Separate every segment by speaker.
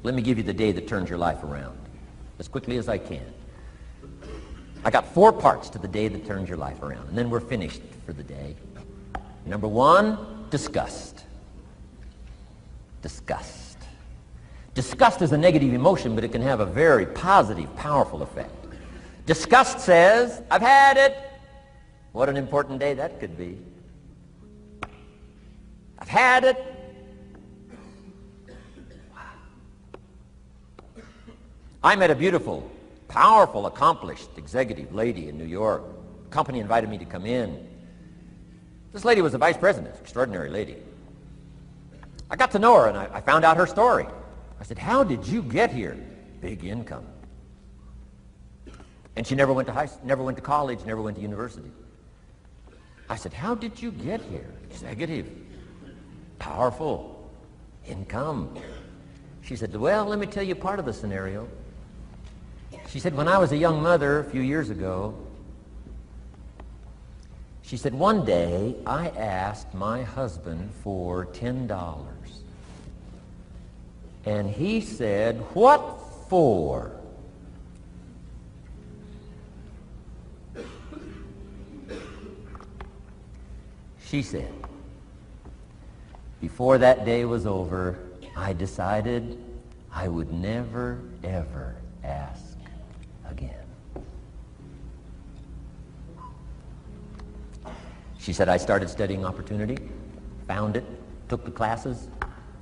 Speaker 1: Let me give you the day that turns your life around, as quickly as I can. I got 4 parts to the day that turns your life around, and then we're finished for the day. Number 1, disgust. Disgust. Disgust is a negative emotion, but it can have a very positive, powerful effect. Disgust says, I've had it. What an important day that could be. I've had it. Wow. I met a beautiful, powerful, accomplished executive lady in New York. The company invited me to come in. This lady was a vice president, extraordinary lady. I got to know her, and I found out her story. I said, how did you get here? Big income. And she never went to college, never went to university. I said, how did you get here? Executive, powerful, income. She said, well, let me tell you part of the scenario. She said, when I was a young mother a few years ago, she said, one day I asked my husband for $10. And he said, what for? She said, before that day was over, I decided I would never, ever ask again. She said, I started studying opportunity, found it, took the classes,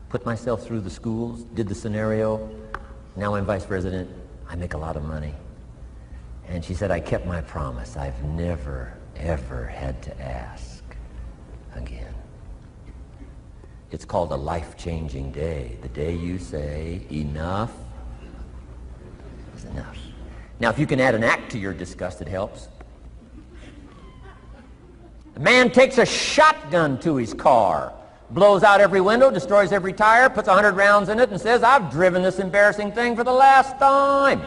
Speaker 1: put myself through the schools, did the scenario. Now I'm vice president. I make a lot of money. And she said, I kept my promise. I've never, ever had to ask again. It's called a life-changing day. The day you say, enough is enough. Now, if you can add an act to your disgust, it helps. A man takes a shotgun to his car, blows out every window, destroys every tire, puts 100 rounds in it, and says, I've driven this embarrassing thing for the last time.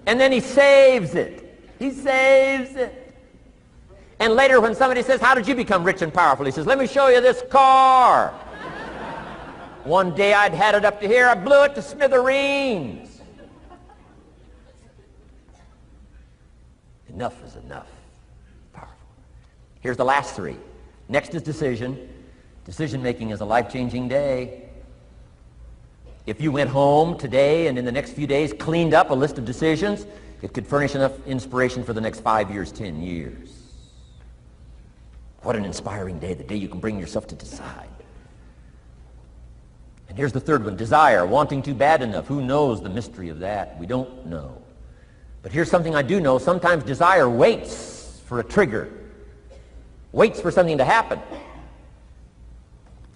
Speaker 1: And then he saves it. He saves it. And later when somebody says, how did you become rich and powerful? He says, let me show you this car. One day I'd had it up to here, I blew it to smithereens. Enough is enough. Powerful. Here's the last 3. Next is decision. Decision-making is a life-changing day. If you went home today and in the next few days cleaned up a list of decisions, it could furnish enough inspiration for the next 5 years, 10 years. What an inspiring day, the day you can bring yourself to decide. And here's the 3rd one, desire, wanting too bad enough. Who knows the mystery of that? We don't know. But here's something I do know. Sometimes desire waits for a trigger, waits for something to happen.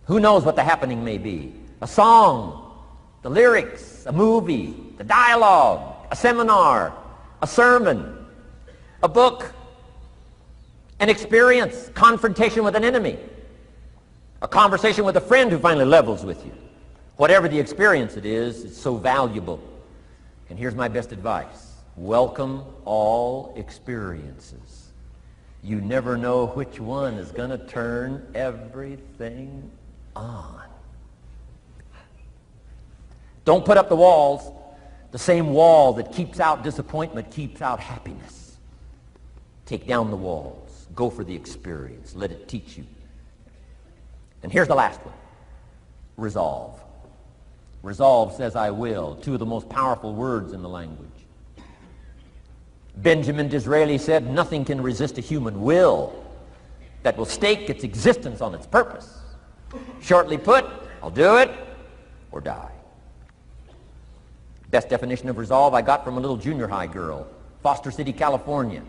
Speaker 1: Who knows what the happening may be? A song, the lyrics, a movie, the dialogue, a seminar, a sermon, a book, an experience, confrontation with an enemy, a conversation with a friend who finally levels with you. Whatever the experience it is, it's so valuable. And here's my best advice. Welcome all experiences. You never know which one is going to turn everything on. Don't put up the walls. The same wall that keeps out disappointment keeps out happiness. Take down the walls. Go for the experience. Let it teach you. And here's the last one. Resolve. Resolve says I will. 2 of the most powerful words in the language. Benjamin Disraeli said, nothing can resist a human will that will stake its existence on its purpose. Shortly put, I'll do it or die. Best definition of resolve I got from a little junior high girl, Foster City, California.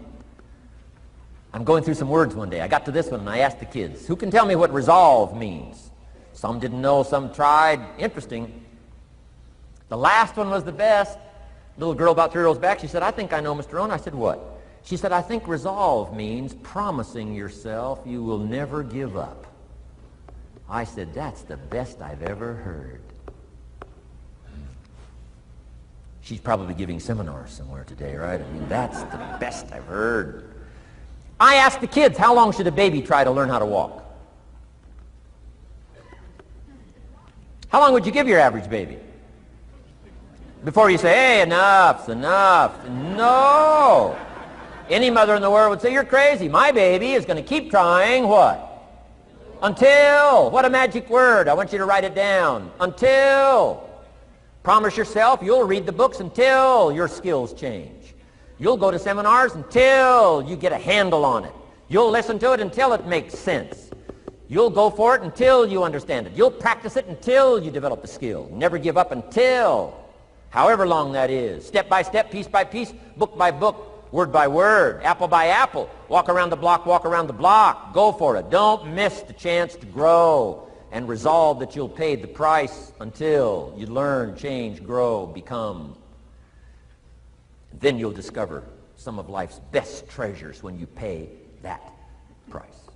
Speaker 1: I'm going through some words one day. I got to this one and I asked the kids, who can tell me what resolve means? Some didn't know, some tried. Interesting. The last one was the best. Little girl about 3 rows back, she said, I think I know, Mr. Rohn. I said, what? She said, I think resolve means promising yourself you will never give up. I said, that's the best I've ever heard. She's probably giving seminars somewhere today, right? I mean, that's the best I've heard. I asked the kids, how long should a baby try to learn how to walk? How long would you give your average baby? Before you say, hey, enough's enough. No. Any mother in the world would say, you're crazy. My baby is going to keep trying what? Until. What a magic word. I want you to write it down. Until. Promise yourself you'll read the books until your skills change. You'll go to seminars until you get a handle on it. You'll listen to it until it makes sense. You'll go for it until you understand it. You'll practice it until you develop the skill. Never give up until, however long that is. Step by step, piece by piece, book by book, word by word, apple by apple. Walk around the block, walk around the block. Go for it. Don't miss the chance to grow, and resolve that you'll pay the price until you learn, change, grow, become. Then you'll discover some of life's best treasures when you pay that price.